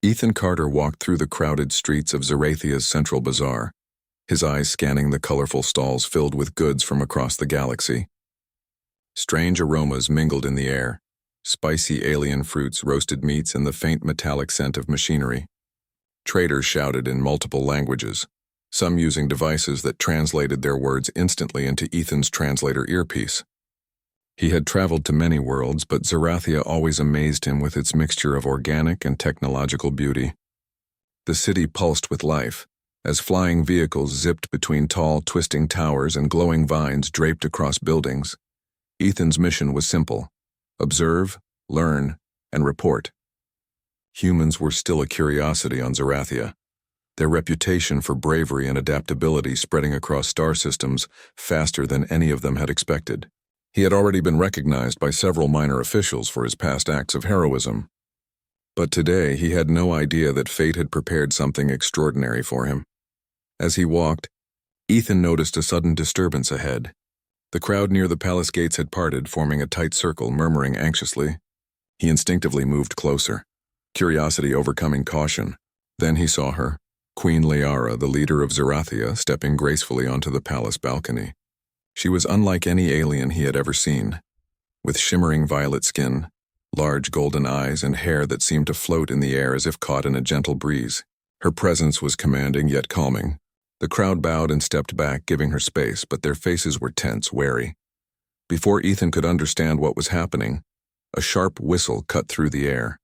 Ethan Carter walked through the crowded streets of Zarathia's central bazaar, his eyes scanning the colorful stalls filled with goods from across the galaxy. Strange aromas mingled in the air, spicy alien fruits, roasted meats, and the faint metallic scent of machinery. Traders shouted in multiple languages, some using devices that translated their words instantly into Ethan's translator earpiece. He had traveled to many worlds, but Zarathia always amazed him with its mixture of organic and technological beauty. The city pulsed with life, as flying vehicles zipped between tall, twisting towers and glowing vines draped across buildings. Ethan's mission was simple: observe, learn, and report. Humans were still a curiosity on Zarathia, their reputation for bravery and adaptability spreading across star systems faster than any of them had expected. He had already been recognized by several minor officials for his past acts of heroism. But today he had no idea that fate had prepared something extraordinary for him. As he walked, Ethan noticed a sudden disturbance ahead. The crowd near the palace gates had parted, forming a tight circle, murmuring anxiously. He instinctively moved closer, curiosity overcoming caution. Then he saw her, Queen Liara, the leader of Zarathia, stepping gracefully onto the palace balcony. She was unlike any alien he had ever seen, with shimmering violet skin, large golden eyes, and hair that seemed to float in the air as if caught in a gentle breeze. Her presence was commanding yet calming. The crowd bowed and stepped back, giving her space, but their faces were tense, wary. Before Ethan could understand what was happening, a sharp whistle cut through the air.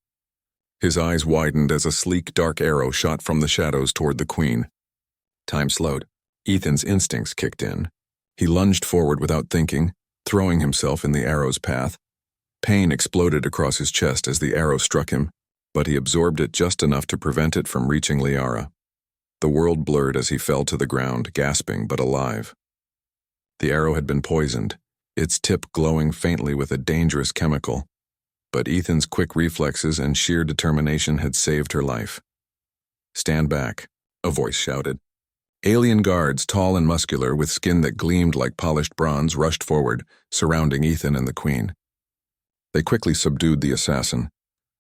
His eyes widened as a sleek, dark arrow shot from the shadows toward the queen. Time slowed. Ethan's instincts kicked in. He lunged forward without thinking, throwing himself in the arrow's path. Pain exploded across his chest as the arrow struck him, but he absorbed it just enough to prevent it from reaching Liara. The world blurred as he fell to the ground, gasping but alive. The arrow had been poisoned, its tip glowing faintly with a dangerous chemical, but Ethan's quick reflexes and sheer determination had saved her life. "Stand back," a voice shouted. Alien guards, tall and muscular, with skin that gleamed like polished bronze, rushed forward, surrounding Ethan and the queen. They quickly subdued the assassin,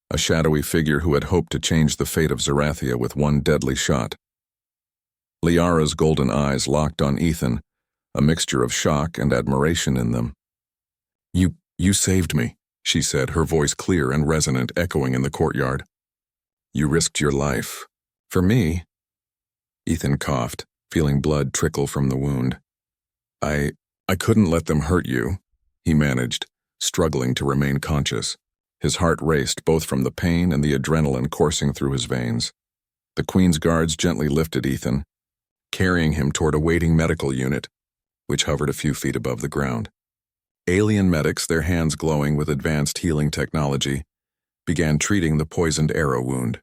a shadowy figure who had hoped to change the fate of Zarathia with one deadly shot. Liara's golden eyes locked on Ethan, a mixture of shock and admiration in them. You saved me," she said, her voice clear and resonant, echoing in the courtyard. "You risked your life. For me?" Ethan coughed, feeling blood trickle from the wound. I couldn't let them hurt you," he managed, struggling to remain conscious. His heart raced both from the pain and the adrenaline coursing through his veins. The Queen's guards gently lifted Ethan, carrying him toward a waiting medical unit, which hovered a few feet above the ground. Alien medics, their hands glowing with advanced healing technology, began treating the poisoned arrow wound.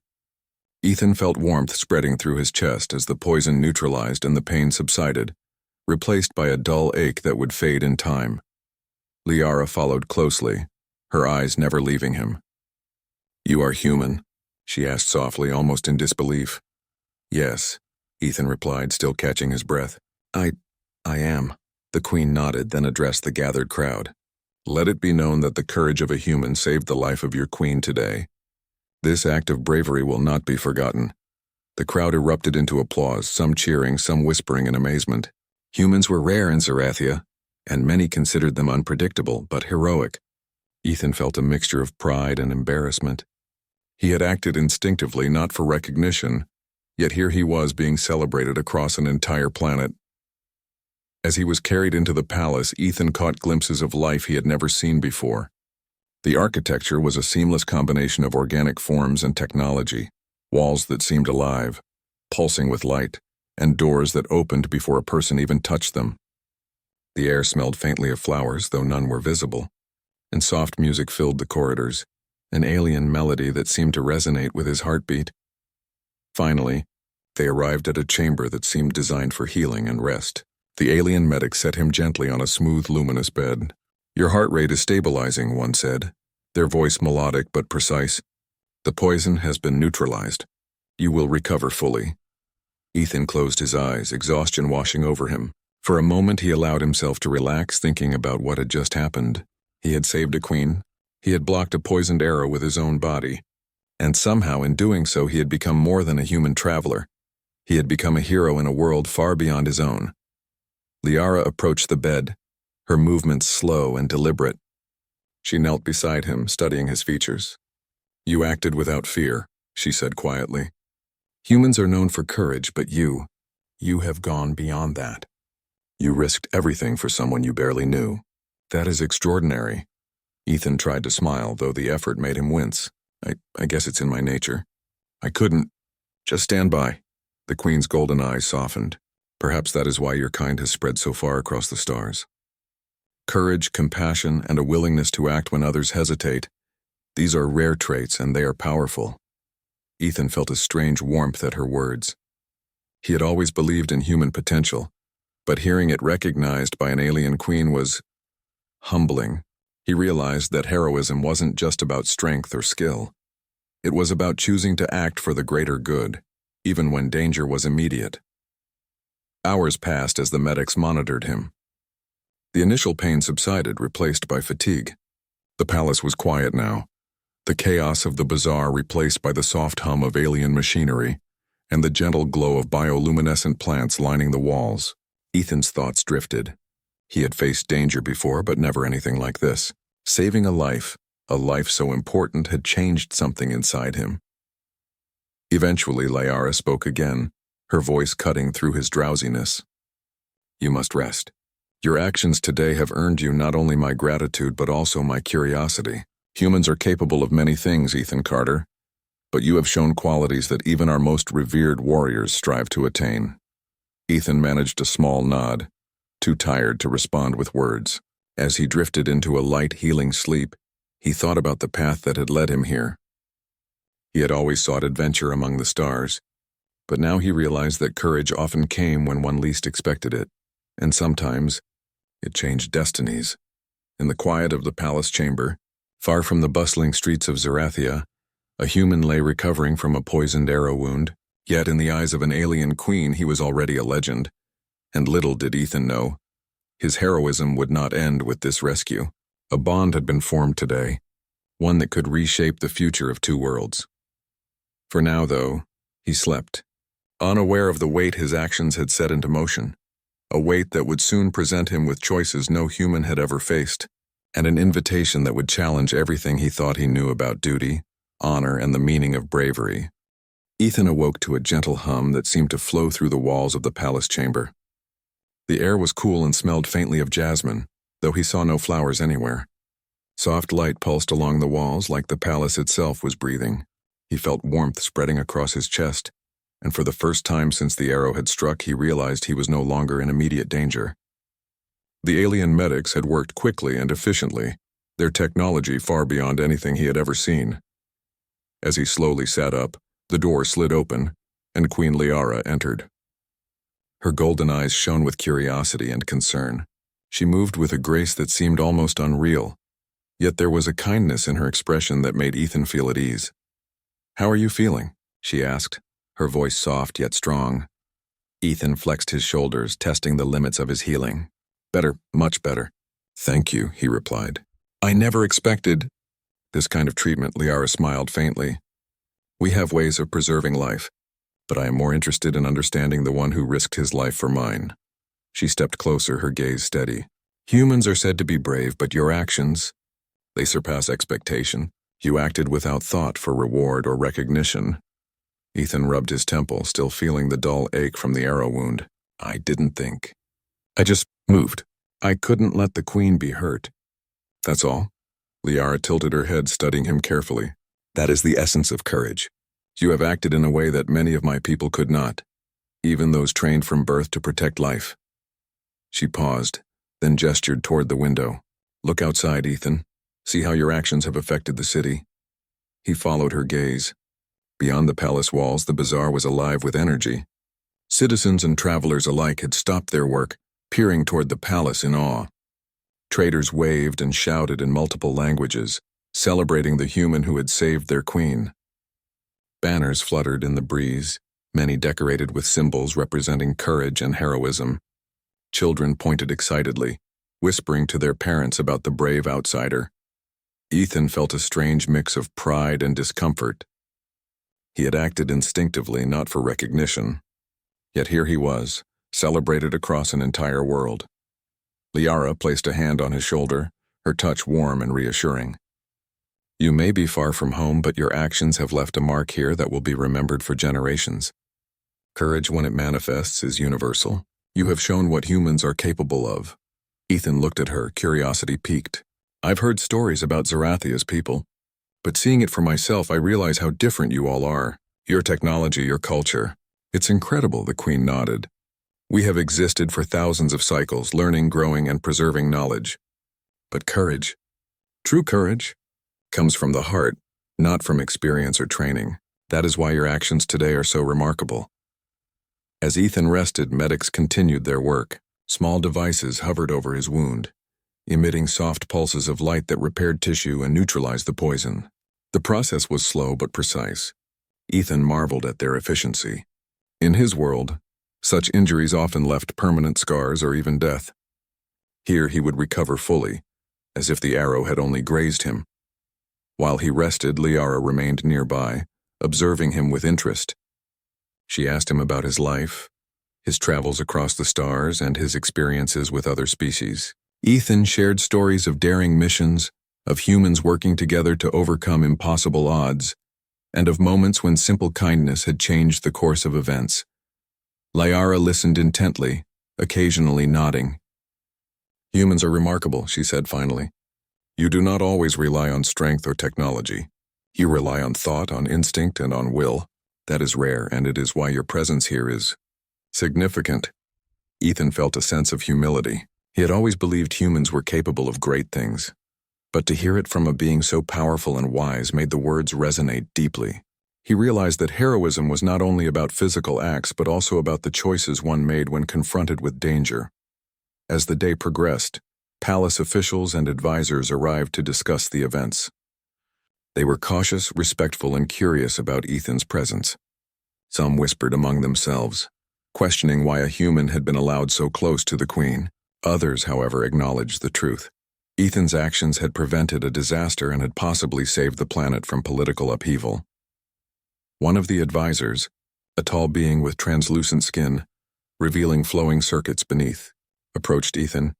Ethan felt warmth spreading through his chest as the poison neutralized and the pain subsided, replaced by a dull ache that would fade in time. Liara followed closely, her eyes never leaving him. "You are human?" she asked softly, almost in disbelief. "Yes," Ethan replied, still catching his breath. I am." The Queen nodded, then addressed the gathered crowd. "Let it be known that the courage of a human saved the life of your queen today. This act of bravery will not be forgotten." The crowd erupted into applause, some cheering, some whispering in amazement. Humans were rare in Zarathia, and many considered them unpredictable but heroic. Ethan felt a mixture of pride and embarrassment. He had acted instinctively, not for recognition, yet here he was being celebrated across an entire planet. As he was carried into the palace, Ethan caught glimpses of life he had never seen before. The architecture was a seamless combination of organic forms and technology, walls that seemed alive, pulsing with light, and doors that opened before a person even touched them. The air smelled faintly of flowers, though none were visible, and soft music filled the corridors, an alien melody that seemed to resonate with his heartbeat. Finally, they arrived at a chamber that seemed designed for healing and rest. The alien medic set him gently on a smooth, luminous bed. "Your heart rate is stabilizing," one said, their voice melodic but precise. "The poison has been neutralized. You will recover fully." Ethan closed his eyes, exhaustion washing over him. For a moment he allowed himself to relax, thinking about what had just happened. He had saved a queen. He had blocked a poisoned arrow with his own body. And somehow in doing so he had become more than a human traveler. He had become a hero in a world far beyond his own. Liara approached the bed, her movements slow and deliberate. She knelt beside him, studying his features. "You acted without fear," she said quietly. "Humans are known for courage, but you have gone beyond that. You risked everything for someone you barely knew. That is extraordinary." Ethan tried to smile, though the effort made him wince. I guess it's in my nature. "I couldn't. Just stand by." The Queen's golden eyes softened. "Perhaps that is why your kind has spread so far across the stars. Courage, compassion, and a willingness to act when others hesitate. These are rare traits, and they are powerful." Ethan felt a strange warmth at her words. He had always believed in human potential, but hearing it recognized by an alien queen was humbling. He realized that heroism wasn't just about strength or skill. It was about choosing to act for the greater good, even when danger was immediate. Hours passed as the medics monitored him. The initial pain subsided, replaced by fatigue. The palace was quiet now, the chaos of the bazaar replaced by the soft hum of alien machinery and the gentle glow of bioluminescent plants lining the walls. Ethan's thoughts drifted. He had faced danger before, but never anything like this. Saving a life so important, had changed something inside him. Eventually, Liara spoke again, her voice cutting through his drowsiness. "You must rest. Your actions today have earned you not only my gratitude but also my curiosity. Humans are capable of many things, Ethan Carter, but you have shown qualities that even our most revered warriors strive to attain." Ethan managed a small nod, too tired to respond with words. As he drifted into a light, healing sleep, he thought about the path that had led him here. He had always sought adventure among the stars, but now he realized that courage often came when one least expected it, and sometimes it changed destinies. In the quiet of the palace chamber, far from the bustling streets of Zarathia, a human lay recovering from a poisoned arrow wound. Yet in the eyes of an alien queen he was already a legend, and little did Ethan know, his heroism would not end with this rescue. A bond had been formed today, one that could reshape the future of two worlds. For now, though, he slept, unaware of the weight his actions had set into motion, a weight that would soon present him with choices no human had ever faced, and an invitation that would challenge everything he thought he knew about duty, honor, and the meaning of bravery. Ethan awoke to a gentle hum that seemed to flow through the walls of the palace chamber. The air was cool and smelled faintly of jasmine, though he saw no flowers anywhere. Soft light pulsed along the walls like the palace itself was breathing. He felt warmth spreading across his chest, and for the first time since the arrow had struck, he realized he was no longer in immediate danger. The alien medics had worked quickly and efficiently, their technology far beyond anything he had ever seen. As he slowly sat up, the door slid open, and Queen Liara entered. Her golden eyes shone with curiosity and concern. She moved with a grace that seemed almost unreal, yet there was a kindness in her expression that made Ethan feel at ease. "How are you feeling?" she asked, her voice soft yet strong. Ethan flexed his shoulders, testing the limits of his healing. "Better, much better." "Thank you," he replied. "I never expected this kind of treatment." Liara smiled faintly. "We have ways of preserving life, but I am more interested in understanding the one who risked his life for mine." She stepped closer, her gaze steady. "Humans are said to be brave, but your actions, they surpass expectation. You acted without thought for reward or recognition." Ethan rubbed his temple, still feeling the dull ache from the arrow wound. "I didn't think. I just moved. I couldn't let the queen be hurt. That's all." Liara tilted her head, studying him carefully. "That is the essence of courage. You have acted in a way that many of my people could not, even those trained from birth to protect life." She paused, then gestured toward the window. "Look outside, Ethan. See how your actions have affected the city." He followed her gaze. Beyond the palace walls, the bazaar was alive with energy. Citizens and travelers alike had stopped their work, peering toward the palace in awe. Traders waved and shouted in multiple languages, celebrating the human who had saved their queen. Banners fluttered in the breeze, many decorated with symbols representing courage and heroism. Children pointed excitedly, whispering to their parents about the brave outsider. Ethan felt a strange mix of pride and discomfort. He had acted instinctively, not for recognition. Yet here he was, celebrated across an entire world. Liara placed a hand on his shoulder, her touch warm and reassuring. You may be far from home, but your actions have left a mark here that will be remembered for generations. Courage, when it manifests, is universal. You have shown what humans are capable of. Ethan looked at her, curiosity piqued. I've heard stories about Zarathia's people, but seeing it for myself, I realize how different you all are. Your technology, your culture. It's incredible, the Queen nodded. We have existed for thousands of cycles, learning, growing, and preserving knowledge. But courage, true courage, comes from the heart, not from experience or training. That is why your actions today are so remarkable. As Ethan rested, medics continued their work. Small devices hovered over his wound, emitting soft pulses of light that repaired tissue and neutralized the poison. The process was slow but precise. Ethan marveled at their efficiency. In his world, such injuries often left permanent scars or even death. Here he would recover fully, as if the arrow had only grazed him. While he rested, Liara remained nearby, observing him with interest. She asked him about his life, his travels across the stars, and his experiences with other species. Ethan shared stories of daring missions, of humans working together to overcome impossible odds, and of moments when simple kindness had changed the course of events. Liara listened intently, occasionally nodding. Humans are remarkable, she said finally. You do not always rely on strength or technology. You rely on thought, on instinct, and on will. That is rare, and it is why your presence here is significant. Ethan felt a sense of humility. He had always believed humans were capable of great things, but to hear it from a being so powerful and wise made the words resonate deeply. He realized that heroism was not only about physical acts, but also about the choices one made when confronted with danger. As the day progressed, palace officials and advisors arrived to discuss the events. They were cautious, respectful, and curious about Ethan's presence. Some whispered among themselves, questioning why a human had been allowed so close to the Queen. Others, however, acknowledged the truth. Ethan's actions had prevented a disaster and had possibly saved the planet from political upheaval. One of the advisors, a tall being with translucent skin, revealing flowing circuits beneath, approached Ethan.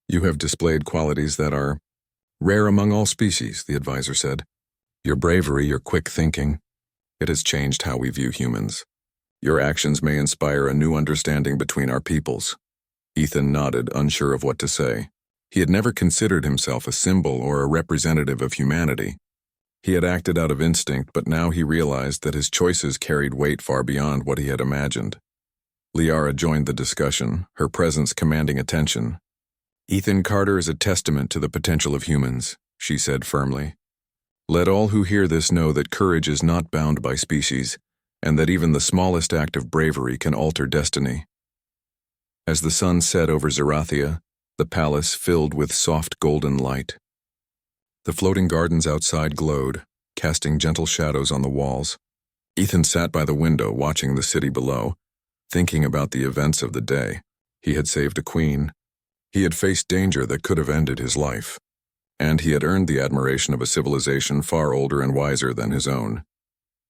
You have displayed qualities that are rare among all species, the advisor said. Your bravery, your quick thinking, it has changed how we view humans. Your actions may inspire a new understanding between our peoples. Ethan nodded, unsure of what to say. He had never considered himself a symbol or a representative of humanity. He had acted out of instinct, but now he realized that his choices carried weight far beyond what he had imagined. Liara joined the discussion, her presence commanding attention. Ethan Carter is a testament to the potential of humans, she said firmly. Let all who hear this know that courage is not bound by species, and that even the smallest act of bravery can alter destiny. As the sun set over Zarathia, the palace filled with soft golden light. The floating gardens outside glowed, casting gentle shadows on the walls. Ethan sat by the window watching the city below, thinking about the events of the day. He had saved a queen. He had faced danger that could have ended his life. And he had earned the admiration of a civilization far older and wiser than his own.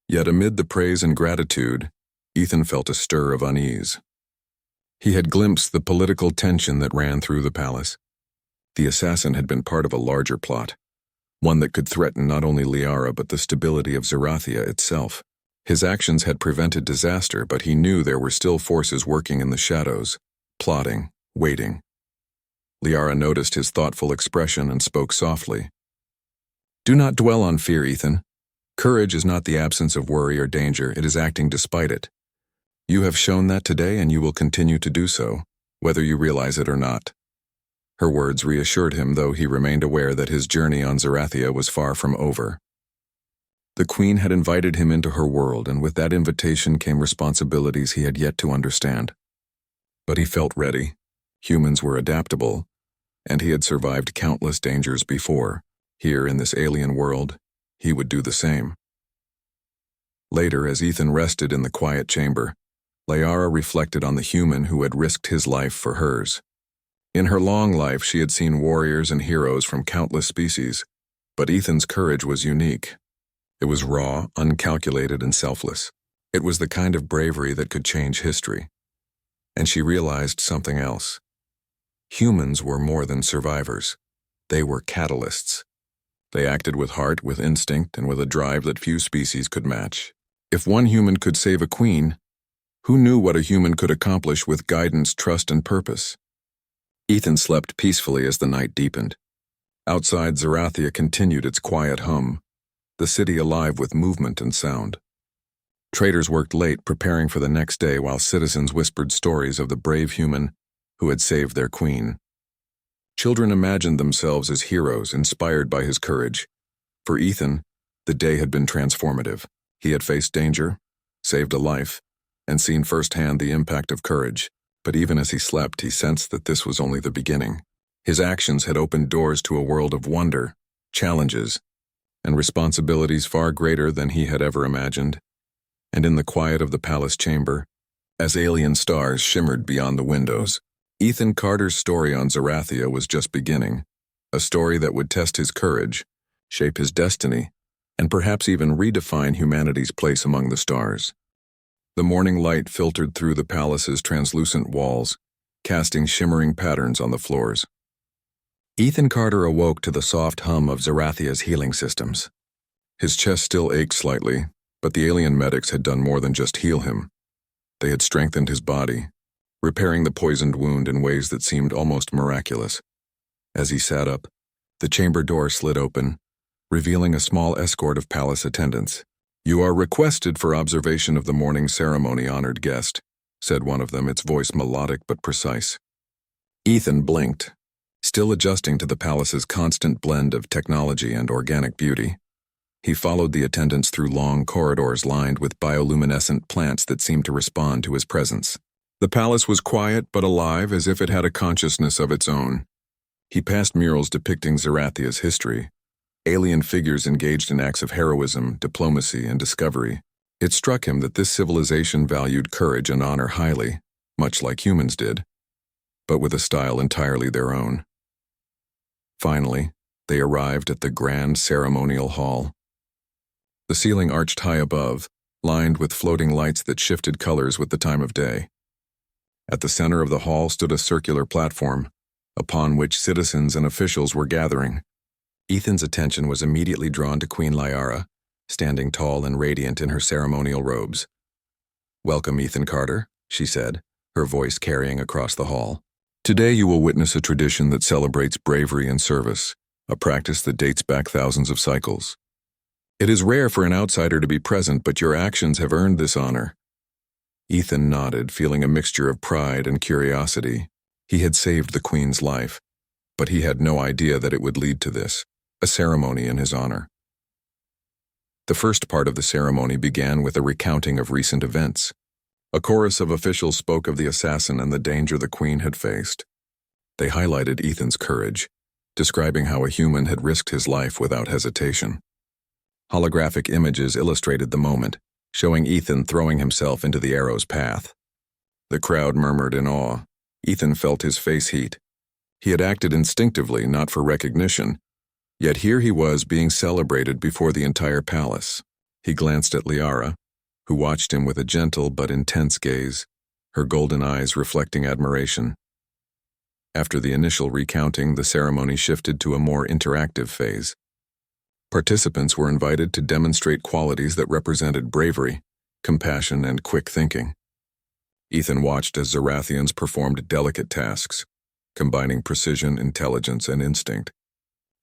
Yet amid the praise and gratitude, Ethan felt a stir of unease. He had glimpsed the political tension that ran through the palace. The assassin had been part of a larger plot, one that could threaten not only Liara but the stability of Zarathia itself. His actions had prevented disaster, but he knew there were still forces working in the shadows, plotting, waiting. Liara noticed his thoughtful expression and spoke softly. Do not dwell on fear, Ethan. Courage is not the absence of worry or danger, it is acting despite it. You have shown that today, and you will continue to do so, whether you realize it or not. Her words reassured him, though he remained aware that his journey on Zarathia was far from over. The Queen had invited him into her world, and with that invitation came responsibilities he had yet to understand. But he felt ready. Humans were adaptable, and he had survived countless dangers before. Here in this alien world, he would do the same. Later, as Ethan rested in the quiet chamber, Liara reflected on the human who had risked his life for hers. In her long life, she had seen warriors and heroes from countless species, but Ethan's courage was unique. It was raw, uncalculated, and selfless. It was the kind of bravery that could change history. And she realized something else. Humans were more than survivors. They were catalysts. They acted with heart, with instinct, and with a drive that few species could match. If one human could save a queen, who knew what a human could accomplish with guidance, trust, and purpose? Ethan slept peacefully as the night deepened. Outside, Zarathia continued its quiet hum, the city alive with movement and sound. Traders worked late, preparing for the next day, while citizens whispered stories of the brave human who had saved their queen. Children imagined themselves as heroes, inspired by his courage. For Ethan, the day had been transformative. He had faced danger, saved a life, and seen firsthand the impact of courage. But even as he slept, he sensed that this was only the beginning. His actions had opened doors to a world of wonder, challenges, and responsibilities far greater than he had ever imagined. And in the quiet of the palace chamber, as alien stars shimmered beyond the windows, Ethan Carter's story on Zarathia was just beginning, a story that would test his courage, shape his destiny, and perhaps even redefine humanity's place among the stars. The morning light filtered through the palace's translucent walls, casting shimmering patterns on the floors. Ethan Carter awoke to the soft hum of Zarathia's healing systems. His chest still ached slightly, but the alien medics had done more than just heal him. They had strengthened his body, repairing the poisoned wound in ways that seemed almost miraculous. As he sat up, the chamber door slid open, revealing a small escort of palace attendants. "You are requested for observation of the morning ceremony, honored guest," said one of them, its voice melodic but precise. Ethan blinked, still adjusting to the palace's constant blend of technology and organic beauty. He followed the attendants through long corridors lined with bioluminescent plants that seemed to respond to his presence. The palace was quiet but alive, as if it had a consciousness of its own. He passed murals depicting Zarathia's history, alien figures engaged in acts of heroism, diplomacy, and discovery. It struck him that this civilization valued courage and honor highly, much like humans did, but with a style entirely their own. Finally, they arrived at the grand ceremonial hall. The ceiling arched high above, lined with floating lights that shifted colors with the time of day. At the center of the hall stood a circular platform, upon which citizens and officials were gathering. Ethan's attention was immediately drawn to Queen Liara, standing tall and radiant in her ceremonial robes. "Welcome, Ethan Carter," she said, her voice carrying across the hall. "Today you will witness a tradition that celebrates bravery and service, a practice that dates back thousands of cycles. It is rare for an outsider to be present, but your actions have earned this honor." Ethan nodded, feeling a mixture of pride and curiosity. He had saved the queen's life, but he had no idea that it would lead to this, a ceremony in his honor. The first part of the ceremony began with a recounting of recent events. A chorus of officials spoke of the assassin and the danger the queen had faced. They highlighted Ethan's courage, describing how a human had risked his life without hesitation. Holographic images illustrated the moment, showing Ethan throwing himself into the arrow's path. The crowd murmured in awe. Ethan felt his face heat. He had acted instinctively, not for recognition, yet here he was being celebrated before the entire palace. He glanced at Liara, who watched him with a gentle but intense gaze, her golden eyes reflecting admiration. After the initial recounting, the ceremony shifted to a more interactive phase. Participants were invited to demonstrate qualities that represented bravery, compassion, and quick thinking. Ethan watched as Zarathians performed delicate tasks, combining precision, intelligence, and instinct.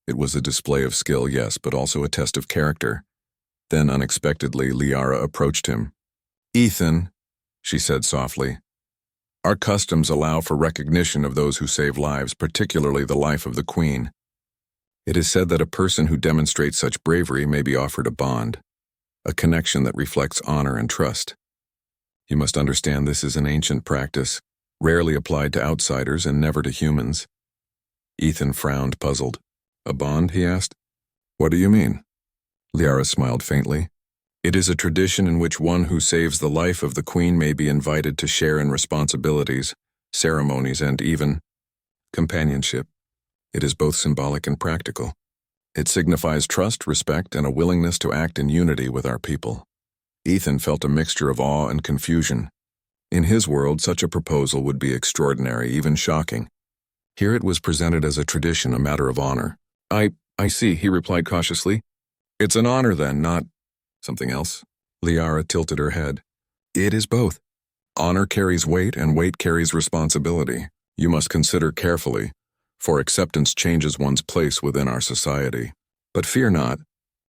It was a display of skill, yes, but also a test of character. Then, unexpectedly, Liara approached him. "Ethan," she said softly, "our customs allow for recognition of those who save lives, particularly the life of the queen. It is said that a person who demonstrates such bravery may be offered a bond, a connection that reflects honor and trust. You must understand this is an ancient practice, rarely applied to outsiders and never to humans." Ethan frowned, puzzled. "A bond?" he asked. "What do you mean?" Liara smiled faintly. "It is a tradition in which one who saves the life of the queen may be invited to share in responsibilities, ceremonies, and even companionship. It is both symbolic and practical." It signifies trust, respect, and a willingness to act in unity with our people. Ethan felt a mixture of awe and confusion. In his world, such a proposal would be extraordinary, even shocking. Here it was presented as a tradition, a matter of honor. I see, he replied cautiously. It's an honor then, not something else. Liara tilted her head. It is both. Honor carries weight, and weight carries responsibility. You must consider carefully, for acceptance changes one's place within our society. But fear not,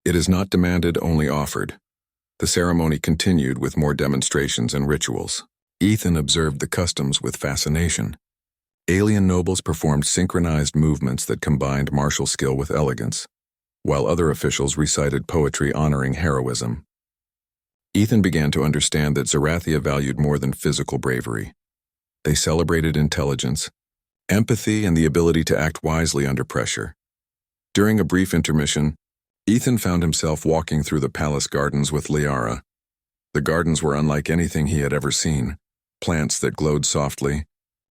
it is not demanded, only offered. The ceremony continued with more demonstrations and rituals. Ethan observed the customs with fascination. Alien nobles performed synchronized movements that combined martial skill with elegance, while other officials recited poetry honoring heroism. Ethan began to understand that Zarathia valued more than physical bravery. They celebrated intelligence, empathy, and the ability to act wisely under pressure. During a brief intermission, Ethan found himself walking through the palace gardens with Liara. The gardens were unlike anything he had ever seen. Plants that glowed softly,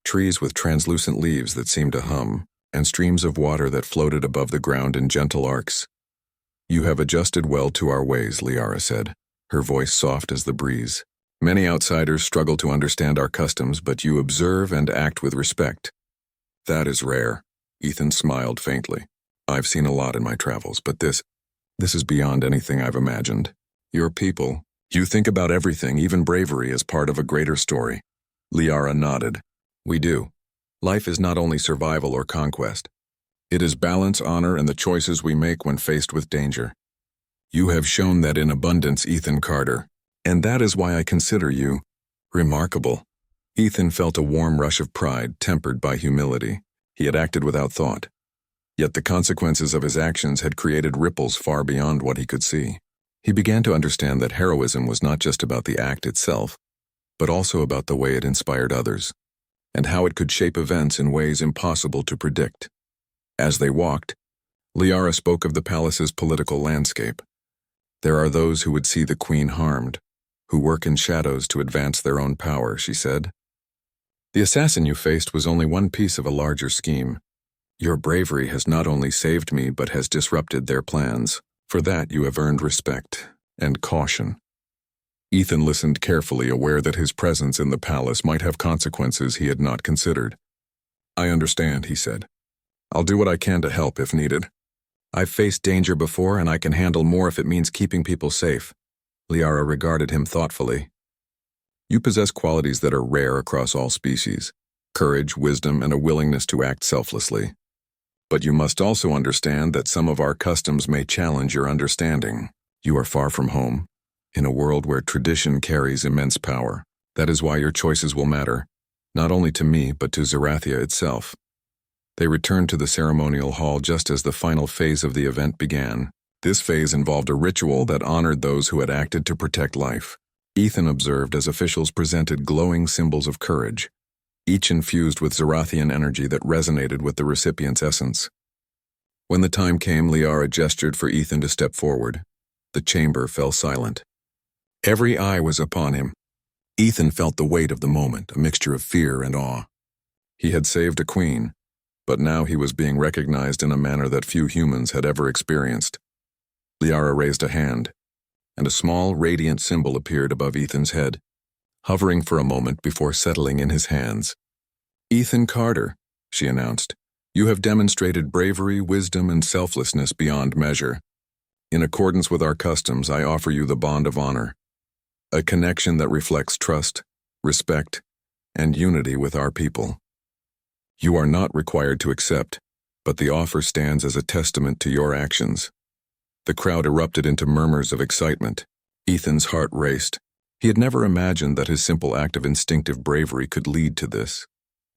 trees with translucent leaves that seemed to hum, and streams of water that floated above the ground in gentle arcs. You have adjusted well to our ways, Liara said, her voice soft as the breeze. Many outsiders struggle to understand our customs, but you observe and act with respect. That is rare. Ethan smiled faintly. I've seen a lot in my travels, but this is beyond anything I've imagined. Your people, you think about everything, even bravery, as part of a greater story. Liara nodded. We do. Life is not only survival or conquest. It is balance, honor, and the choices we make when faced with danger. You have shown that in abundance, Ethan Carter, and that is why I consider you remarkable. Ethan felt a warm rush of pride, tempered by humility. He had acted without thought. Yet the consequences of his actions had created ripples far beyond what he could see. He began to understand that heroism was not just about the act itself, but also about the way it inspired others, and how it could shape events in ways impossible to predict. As they walked, Liara spoke of the palace's political landscape. There are those who would see the queen harmed, who work in shadows to advance their own power, she said. The assassin you faced was only one piece of a larger scheme. Your bravery has not only saved me, but has disrupted their plans. For that you have earned respect and caution. Ethan listened carefully, aware that his presence in the palace might have consequences he had not considered. I understand, he said. I'll do what I can to help if needed. I've faced danger before, and I can handle more if it means keeping people safe. Liara regarded him thoughtfully. You possess qualities that are rare across all species: courage, wisdom, and a willingness to act selflessly. But you must also understand that some of our customs may challenge your understanding. You are far from home, in a world where tradition carries immense power. That is why your choices will matter, not only to me, but to Zarathia itself. They returned to the ceremonial hall just as the final phase of the event began. This phase involved a ritual that honored those who had acted to protect life. Ethan observed as officials presented glowing symbols of courage, each infused with Zarathian energy that resonated with the recipient's essence. When the time came, Liara gestured for Ethan to step forward. The chamber fell silent. Every eye was upon him. Ethan felt the weight of the moment, a mixture of fear and awe. He had saved a queen, but now he was being recognized in a manner that few humans had ever experienced. Liara raised a hand, and a small, radiant symbol appeared above Ethan's head, hovering for a moment before settling in his hands. Ethan Carter, she announced, you have demonstrated bravery, wisdom, and selflessness beyond measure. In accordance with our customs, I offer you the bond of honor, a connection that reflects trust, respect, and unity with our people. You are not required to accept, but the offer stands as a testament to your actions. The crowd erupted into murmurs of excitement. Ethan's heart raced. He had never imagined that his simple act of instinctive bravery could lead to this,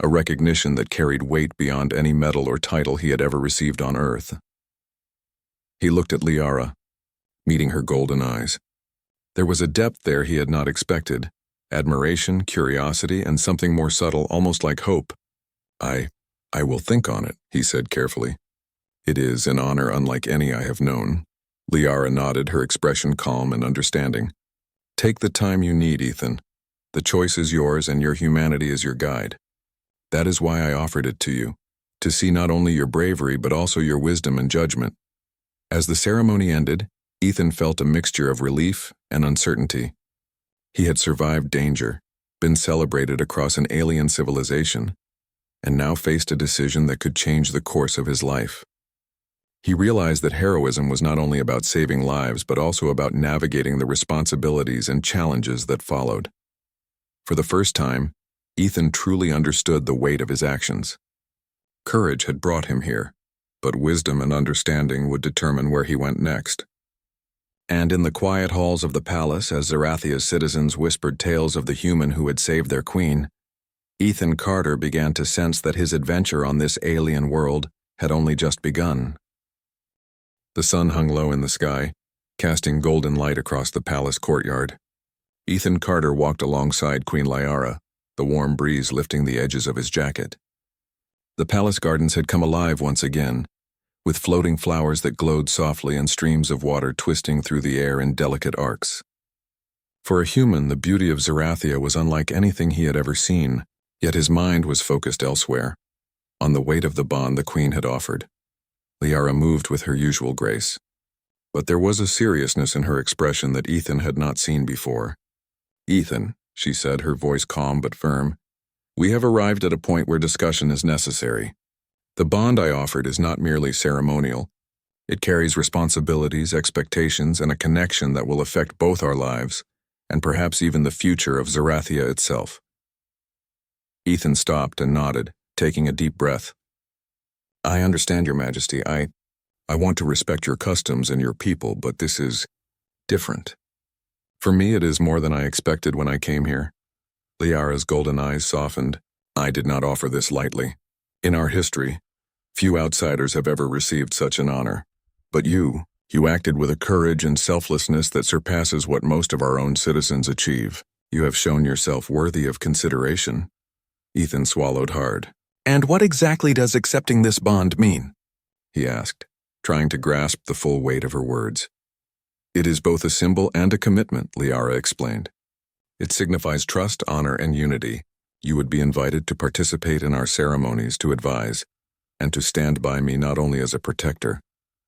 a recognition that carried weight beyond any medal or title he had ever received on Earth. He looked at Liara, meeting her golden eyes. There was a depth there he had not expected, admiration, curiosity, and something more subtle, almost like hope. I will think on it, he said carefully. It is an honor unlike any I have known. Liara nodded, her expression calm and understanding. Take the time you need, Ethan. The choice is yours, and your humanity is your guide. That is why I offered it to you, to see not only your bravery but also your wisdom and judgment. As the ceremony ended, Ethan felt a mixture of relief and uncertainty. He had survived danger, been celebrated across an alien civilization, and now faced a decision that could change the course of his life. He realized that heroism was not only about saving lives but also about navigating the responsibilities and challenges that followed. For the first time, Ethan truly understood the weight of his actions. Courage had brought him here, but wisdom and understanding would determine where he went next. And in the quiet halls of the palace, as Zarathia's citizens whispered tales of the human who had saved their queen, Ethan Carter began to sense that his adventure on this alien world had only just begun. The sun hung low in the sky, casting golden light across the palace courtyard. Ethan Carter walked alongside Queen Liara, the warm breeze lifting the edges of his jacket. The palace gardens had come alive once again, with floating flowers that glowed softly and streams of water twisting through the air in delicate arcs. For a human, the beauty of Zarathia was unlike anything he had ever seen, yet his mind was focused elsewhere, on the weight of the bond the queen had offered. Liara moved with her usual grace, but there was a seriousness in her expression that Ethan had not seen before. "Ethan," she said, her voice calm but firm, "we have arrived at a point where discussion is necessary. The bond I offered is not merely ceremonial. It carries responsibilities, expectations, and a connection that will affect both our lives, and perhaps even the future of Zarathia itself." Ethan stopped and nodded, taking a deep breath. "I understand, Your Majesty. I want to respect your customs and your people, but this is different. For me, it is more than I expected when I came here." Liara's golden eyes softened. "I did not offer this lightly. In our history, few outsiders have ever received such an honor. But you acted with a courage and selflessness that surpasses what most of our own citizens achieve. You have shown yourself worthy of consideration." Ethan swallowed hard. "And what exactly does accepting this bond mean?" he asked, trying to grasp the full weight of her words. "It is both a symbol and a commitment," Liara explained. "It signifies trust, honor, and unity. You would be invited to participate in our ceremonies, to advise, and to stand by me not only as a protector,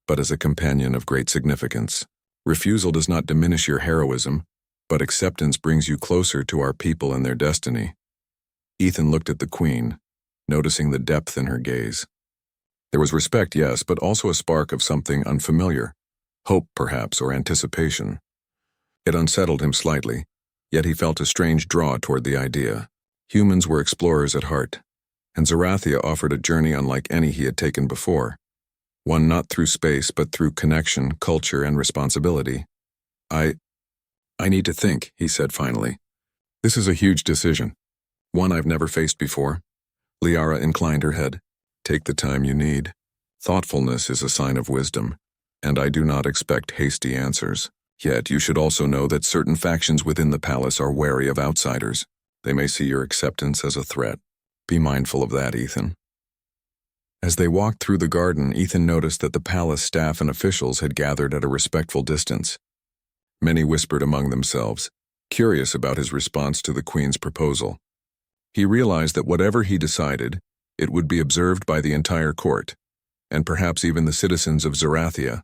but as a companion of great significance. Refusal does not diminish your heroism, but acceptance brings you closer to our people and their destiny." Ethan looked at the queen, noticing the depth in her gaze. There was respect, yes, but also a spark of something unfamiliar, hope perhaps, or anticipation. It unsettled him slightly, yet he felt a strange draw toward the idea. Humans were explorers at heart, and Zarathia offered a journey unlike any he had taken before, one not through space but through connection, culture, and responsibility. I need to think," he said finally. "This is a huge decision, one I've never faced before." Liara inclined her head. "Take the time you need. Thoughtfulness is a sign of wisdom, and I do not expect hasty answers. Yet you should also know that certain factions within the palace are wary of outsiders. They may see your acceptance as a threat. Be mindful of that, Ethan." As they walked through the garden, Ethan noticed that the palace staff and officials had gathered at a respectful distance. Many whispered among themselves, curious about his response to the queen's proposal. He realized that whatever he decided, it would be observed by the entire court, and perhaps even the citizens of Zarathia.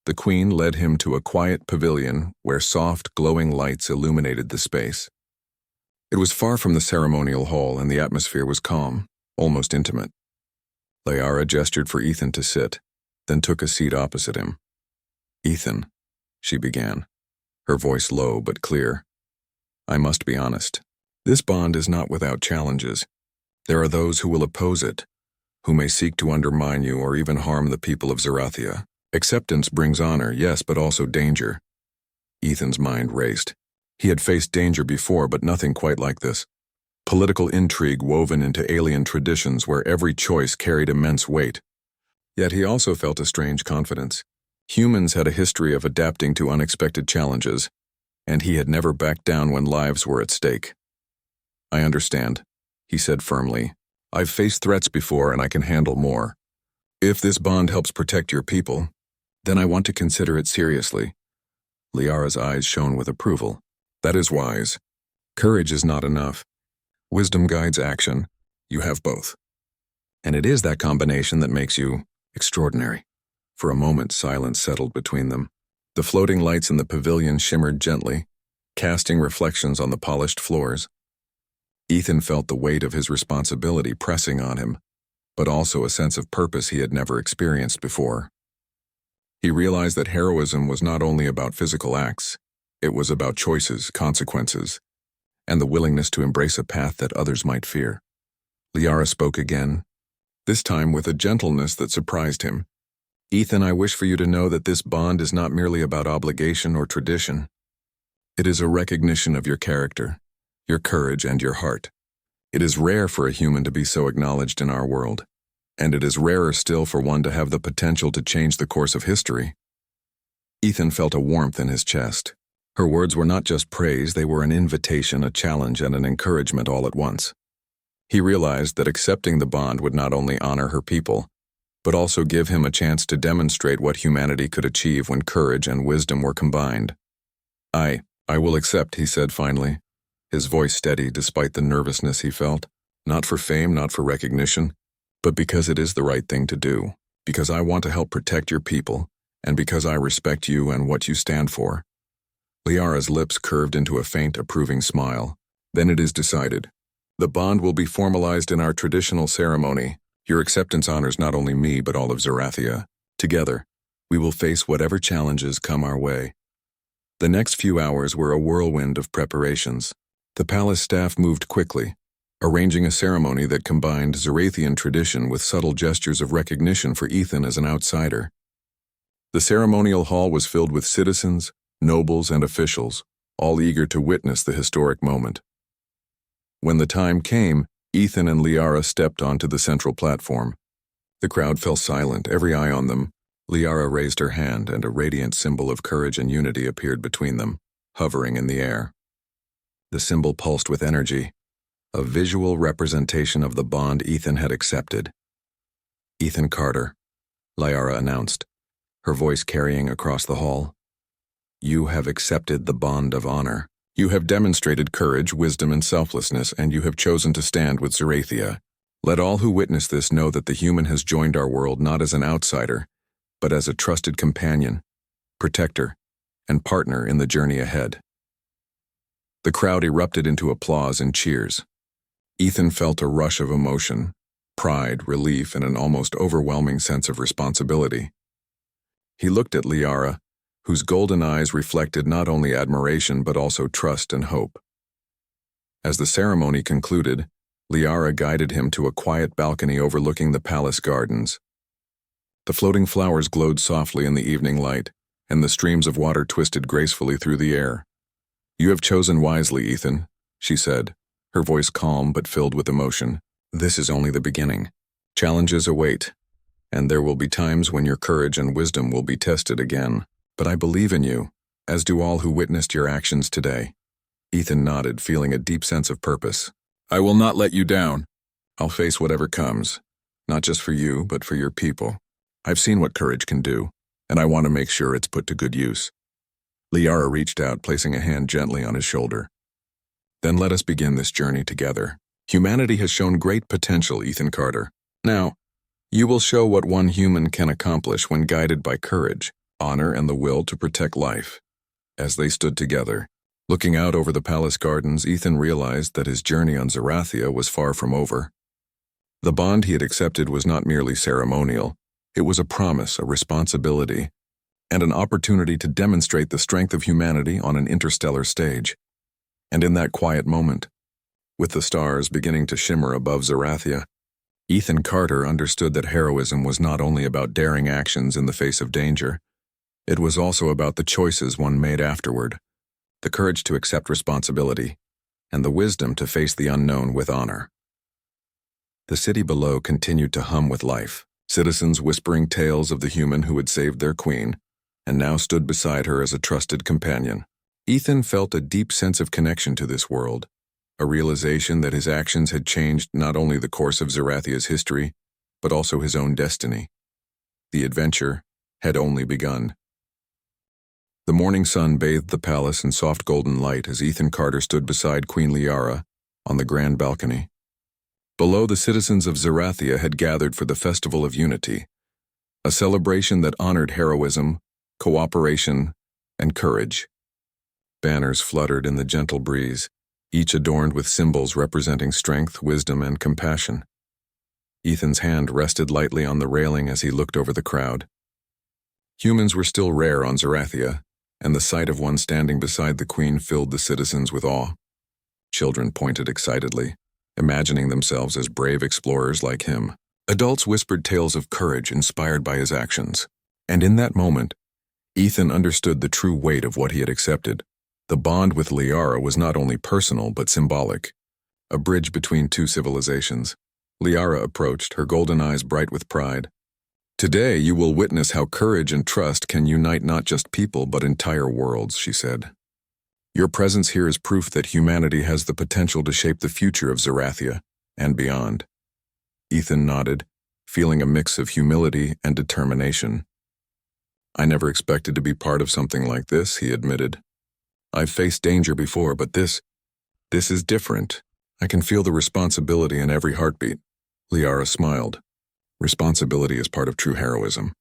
The queen led him to a quiet pavilion where soft, glowing lights illuminated the space. It was far from the ceremonial hall, and the atmosphere was calm, almost intimate. Liara gestured for Ethan to sit, then took a seat opposite him. "Ethan," she began, her voice low but clear, "I must be honest. This bond is not without challenges. There are those who will oppose it, who may seek to undermine you or even harm the people of Zarathia. Acceptance brings honor, yes, but also danger." Ethan's mind raced. He had faced danger before, but nothing quite like this. Political intrigue woven into alien traditions where every choice carried immense weight. Yet he also felt a strange confidence. Humans had a history of adapting to unexpected challenges, and he had never backed down when lives were at stake. "I understand," he said firmly. "I've faced threats before and I can handle more. If this bond helps protect your people, then I want to consider it seriously." Liara's eyes shone with approval. "That is wise. Courage is not enough. Wisdom guides action. You have both. And it is that combination that makes you extraordinary." For a moment, silence settled between them. The floating lights in the pavilion shimmered gently, casting reflections on the polished floors. Ethan felt the weight of his responsibility pressing on him, but also a sense of purpose he had never experienced before. He realized that heroism was not only about physical acts, it was about choices, consequences, and the willingness to embrace a path that others might fear. Liara spoke again, this time with a gentleness that surprised him. Ethan, I wish for you to know that this bond is not merely about obligation or tradition. It is a recognition of your character, your courage, and your heart. It is rare for a human to be so acknowledged in our world, and it is rarer still for one to have the potential to change the course of history. Ethan felt a warmth in his chest. Her words were not just praise, they were an invitation, a challenge, and an encouragement all at once. He realized that accepting the bond would not only honor her people, but also give him a chance to demonstrate what humanity could achieve when courage and wisdom were combined. I will accept, he said finally, his voice steady despite the nervousness he felt, not for fame, not for recognition, but because it is the right thing to do, because I want to help protect your people, and because I respect you and what you stand for. Liara's lips curved into a faint, approving smile. Then it is decided. The bond will be formalized in our traditional ceremony. Your acceptance honors not only me, but all of Zerathia. Together, we will face whatever challenges come our way. The next few hours were a whirlwind of preparations. The palace staff moved quickly, arranging a ceremony that combined Zerathian tradition with subtle gestures of recognition for Ethan as an outsider. The ceremonial hall was filled with citizens, nobles, and officials, all eager to witness the historic moment. When the time came, Ethan and Liara stepped onto the central platform. The crowd fell silent, every eye on them. Liara raised her hand, and a radiant symbol of courage and unity appeared between them, hovering in the air. The symbol pulsed with energy, a visual representation of the bond Ethan had accepted. Ethan Carter, Liara announced, her voice carrying across the hall. You have accepted the bond of honor. You have demonstrated courage, wisdom, and selflessness, and you have chosen to stand with Zerathia. Let all who witness this know that the human has joined our world not as an outsider, but as a trusted companion, protector, and partner in the journey ahead. The crowd erupted into applause and cheers. Ethan felt a rush of emotion, pride, relief, and an almost overwhelming sense of responsibility. He looked at Liara, whose golden eyes reflected not only admiration but also trust and hope. As the ceremony concluded, Liara guided him to a quiet balcony overlooking the palace gardens. The floating flowers glowed softly in the evening light, and the streams of water twisted gracefully through the air. You have chosen wisely, Ethan, she said, her voice calm but filled with emotion. This is only the beginning. Challenges await, and there will be times when your courage and wisdom will be tested again. But I believe in you, as do all who witnessed your actions today. Ethan nodded, feeling a deep sense of purpose. I will not let you down. I'll face whatever comes, not just for you, but for your people. I've seen what courage can do, and I want to make sure it's put to good use. Liara reached out, placing a hand gently on his shoulder. Then let us begin this journey together. Humanity has shown great potential, Ethan Carter. Now, you will show what one human can accomplish when guided by courage, honor, and the will to protect life. As they stood together, looking out over the palace gardens, Ethan realized that his journey on Zerathia was far from over. The bond he had accepted was not merely ceremonial, it was a promise, a responsibility, and an opportunity to demonstrate the strength of humanity on an interstellar stage. And in that quiet moment, with the stars beginning to shimmer above Zerathia, Ethan Carter understood that heroism was not only about daring actions in the face of danger, it was also about the choices one made afterward, the courage to accept responsibility, and the wisdom to face the unknown with honor. The city below continued to hum with life, citizens whispering tales of the human who had saved their queen, and now stood beside her as a trusted companion. Ethan felt a deep sense of connection to this world, a realization that his actions had changed not only the course of Zerathia's history, but also his own destiny. The adventure had only begun. The morning sun bathed the palace in soft golden light as Ethan Carter stood beside Queen Liara on the grand balcony. Below, the citizens of Zerathia had gathered for the Festival of Unity, a celebration that honored heroism, cooperation, and courage. Banners fluttered in the gentle breeze, each adorned with symbols representing strength, wisdom, and compassion. Ethan's hand rested lightly on the railing as he looked over the crowd. Humans were still rare on Zerathia, and the sight of one standing beside the queen filled the citizens with awe. Children pointed excitedly, imagining themselves as brave explorers like him. Adults whispered tales of courage inspired by his actions. And in that moment, Ethan understood the true weight of what he had accepted. The bond with Liara was not only personal but symbolic, a bridge between two civilizations. Liara approached, her golden eyes bright with pride. "Today you will witness how courage and trust can unite not just people but entire worlds," she said. "Your presence here is proof that humanity has the potential to shape the future of Zerathia and beyond." Ethan nodded, feeling a mix of humility and determination. "I never expected to be part of something like this," he admitted. "I've faced danger before, but this is different. I can feel the responsibility in every heartbeat." Liara smiled. "Responsibility is part of true heroism.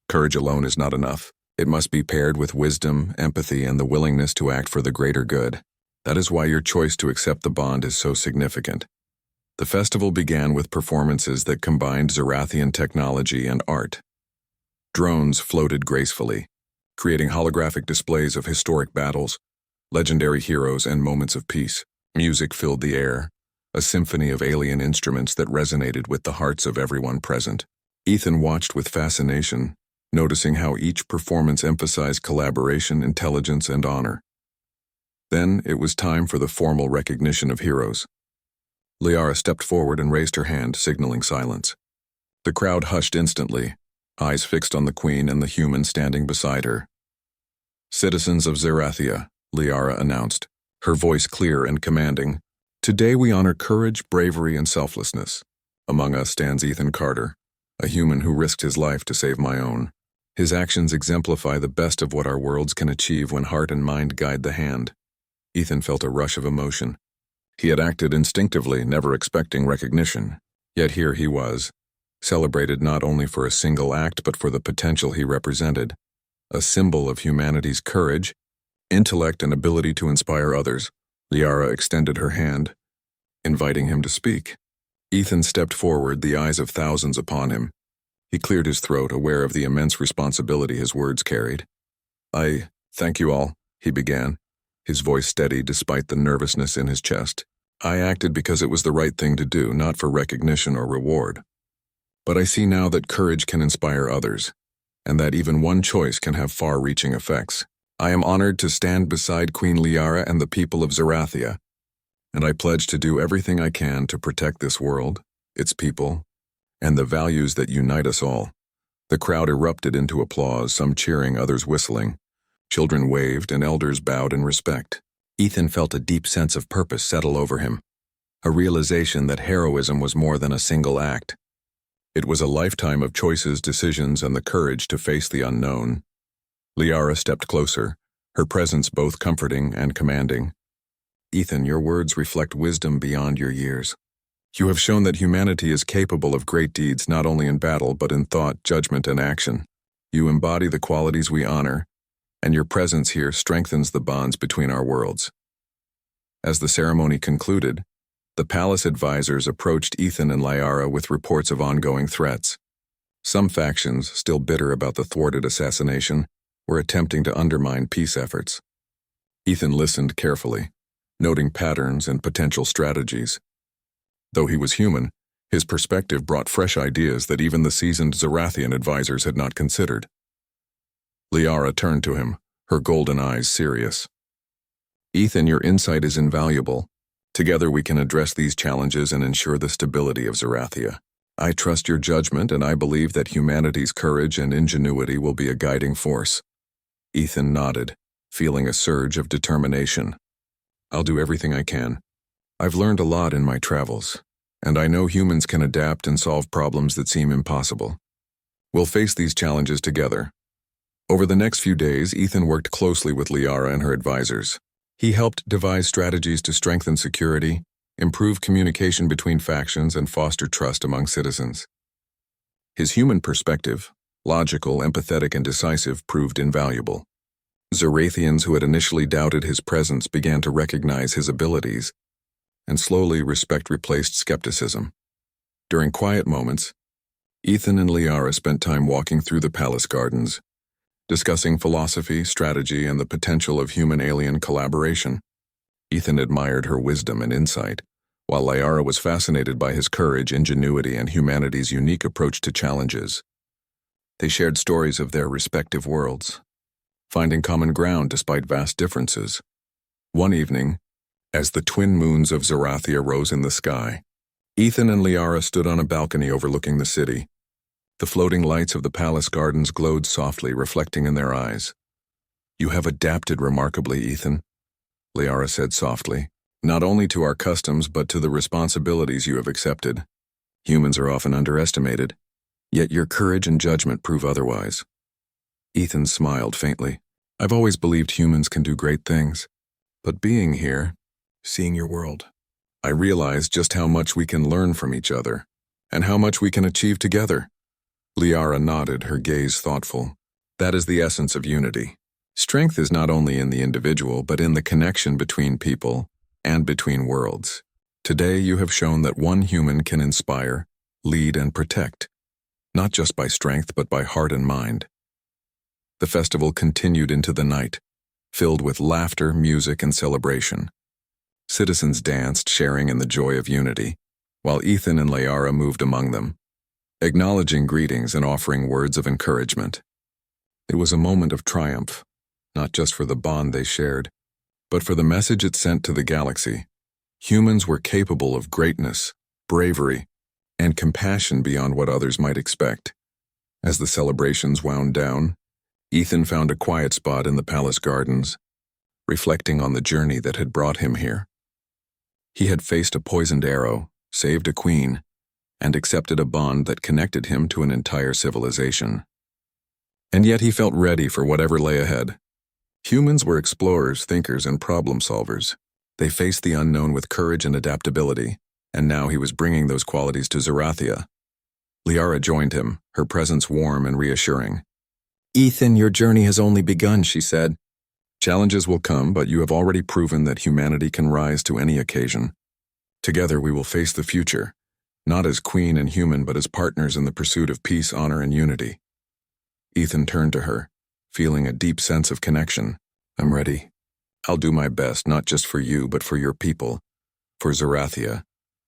Courage alone is not enough. It must be paired with wisdom, empathy, and the willingness to act for the greater good. That is why your choice to accept the bond is so significant." The festival began with performances that combined Zerathian technology and art. Drones floated gracefully, creating holographic displays of historic battles, legendary heroes, and moments of peace. Music filled the air, a symphony of alien instruments that resonated with the hearts of everyone present. Ethan watched with fascination, noticing how each performance emphasized collaboration, intelligence, and honor. Then it was time for the formal recognition of heroes. Liara stepped forward and raised her hand, signaling silence. The crowd hushed instantly, eyes fixed on the queen and the human standing beside her. "Citizens of Zerathia," Liara announced, her voice clear and commanding, "today we honor courage, bravery, and selflessness. Among us stands Ethan Carter, a human who risked his life to save my own. His actions exemplify the best of what our worlds can achieve when heart and mind guide the hand." Ethan felt a rush of emotion. He had acted instinctively, never expecting recognition. Yet here he was, celebrated not only for a single act but for the potential he represented, a symbol of humanity's courage, intellect, and ability to inspire others. Liara extended her hand, inviting him to speak. Ethan stepped forward, the eyes of thousands upon him. He cleared his throat, aware of the immense responsibility his words carried. "I thank you all," he began, his voice steady despite the nervousness in his chest. "I acted because it was the right thing to do, not for recognition or reward. But I see now that courage can inspire others, and that even one choice can have far-reaching effects. I am honored to stand beside Queen Liara and the people of Zerathia, and I pledge to do everything I can to protect this world, its people, and the values that unite us all." The crowd erupted into applause, some cheering, others whistling. Children waved and elders bowed in respect. Ethan felt a deep sense of purpose settle over him, a realization that heroism was more than a single act. It was a lifetime of choices, decisions, and the courage to face the unknown. Liara stepped closer, her presence both comforting and commanding. "Ethan, your words reflect wisdom beyond your years. You have shown that humanity is capable of great deeds not only in battle but in thought, judgment, and action. You embody the qualities we honor, and your presence here strengthens the bonds between our worlds." As the ceremony concluded, the palace advisors approached Ethan and Liara with reports of ongoing threats. Some factions, still bitter about the thwarted assassination, were attempting to undermine peace efforts. Ethan listened carefully, noting patterns and potential strategies. Though he was human, his perspective brought fresh ideas that even the seasoned Zerathian advisors had not considered. Liara turned to him, her golden eyes serious. "Ethan, your insight is invaluable. Together we can address these challenges and ensure the stability of Zerathia. I trust your judgment, and I believe that humanity's courage and ingenuity will be a guiding force." Ethan nodded, feeling a surge of determination. "I'll do everything I can. I've learned a lot in my travels, and I know humans can adapt and solve problems that seem impossible. We'll face these challenges together." Over the next few days, Ethan worked closely with Liara and her advisors. He helped devise strategies to strengthen security, improve communication between factions, and foster trust among citizens. His human perspective, logical, empathetic, and decisive, proved invaluable. Zarathians who had initially doubted his presence began to recognize his abilities, and slowly respect replaced skepticism. During quiet moments, Ethan and Liara spent time walking through the palace gardens, discussing philosophy, strategy, and the potential of human-alien collaboration. Ethan admired her wisdom and insight, while Liara was fascinated by his courage, ingenuity, and humanity's unique approach to challenges. They shared stories of their respective worlds, finding common ground despite vast differences. One evening, as the twin moons of Zarathia rose in the sky, Ethan and Liara stood on a balcony overlooking the city. The floating lights of the palace gardens glowed softly, reflecting in their eyes. "You have adapted remarkably, Ethan," Liara said softly, "not only to our customs but to the responsibilities you have accepted. Humans are often underestimated, yet your courage and judgment prove otherwise." Ethan smiled faintly. "I've always believed humans can do great things, but being here, seeing your world, I realized just how much we can learn from each other, and how much we can achieve together." Liara nodded, her gaze thoughtful. "That is the essence of unity. Strength is not only in the individual, but in the connection between people and between worlds. Today you have shown that one human can inspire, lead, and protect, not just by strength but by heart and mind." The festival continued into the night, filled with laughter, music, and celebration. Citizens danced, sharing in the joy of unity, while Ethan and Liara moved among them, acknowledging greetings and offering words of encouragement. It was a moment of triumph, not just for the bond they shared, but for the message it sent to the galaxy. Humans were capable of greatness, bravery, and compassion beyond what others might expect. As the celebrations wound down, Ethan found a quiet spot in the palace gardens, reflecting on the journey that had brought him here. He had faced a poisoned arrow, saved a queen, and accepted a bond that connected him to an entire civilization. And yet he felt ready for whatever lay ahead. Humans were explorers, thinkers, and problem solvers. They faced the unknown with courage and adaptability, and now he was bringing those qualities to Zarathia. Liara joined him, her presence warm and reassuring. "Ethan, your journey has only begun," she said. "Challenges will come, but you have already proven that humanity can rise to any occasion. Together we will face the future, not as queen and human, but as partners in the pursuit of peace, honor, and unity." Ethan turned to her, feeling a deep sense of connection. "I'm ready. I'll do my best, not just for you, but for your people, for Zarathia,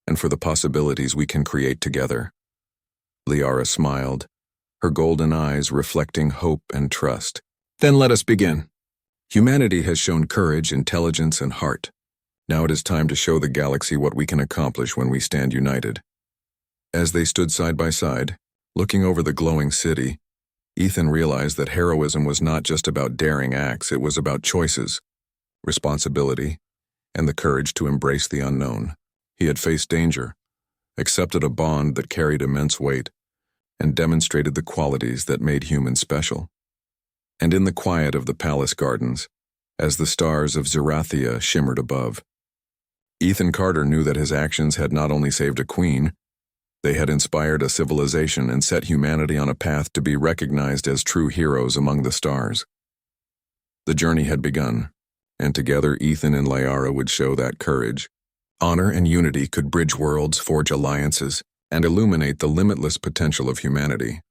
and for the possibilities we can create together." Liara smiled, her golden eyes reflecting hope and trust. "Then let us begin. Humanity has shown courage, intelligence, and heart. Now it is time to show the galaxy what we can accomplish when we stand united." As they stood side by side, looking over the glowing city, Ethan realized that heroism was not just about daring acts, it was about choices, responsibility, and the courage to embrace the unknown. He had faced danger, accepted a bond that carried immense weight, and demonstrated the qualities that made humans special. And in the quiet of the palace gardens, as the stars of Zarathia shimmered above, Ethan Carter knew that his actions had not only saved a queen, they had inspired a civilization and set humanity on a path to be recognized as true heroes among the stars. The journey had begun, and together Ethan and Liara would show that courage, honor, and unity could bridge worlds, forge alliances, and illuminate the limitless potential of humanity.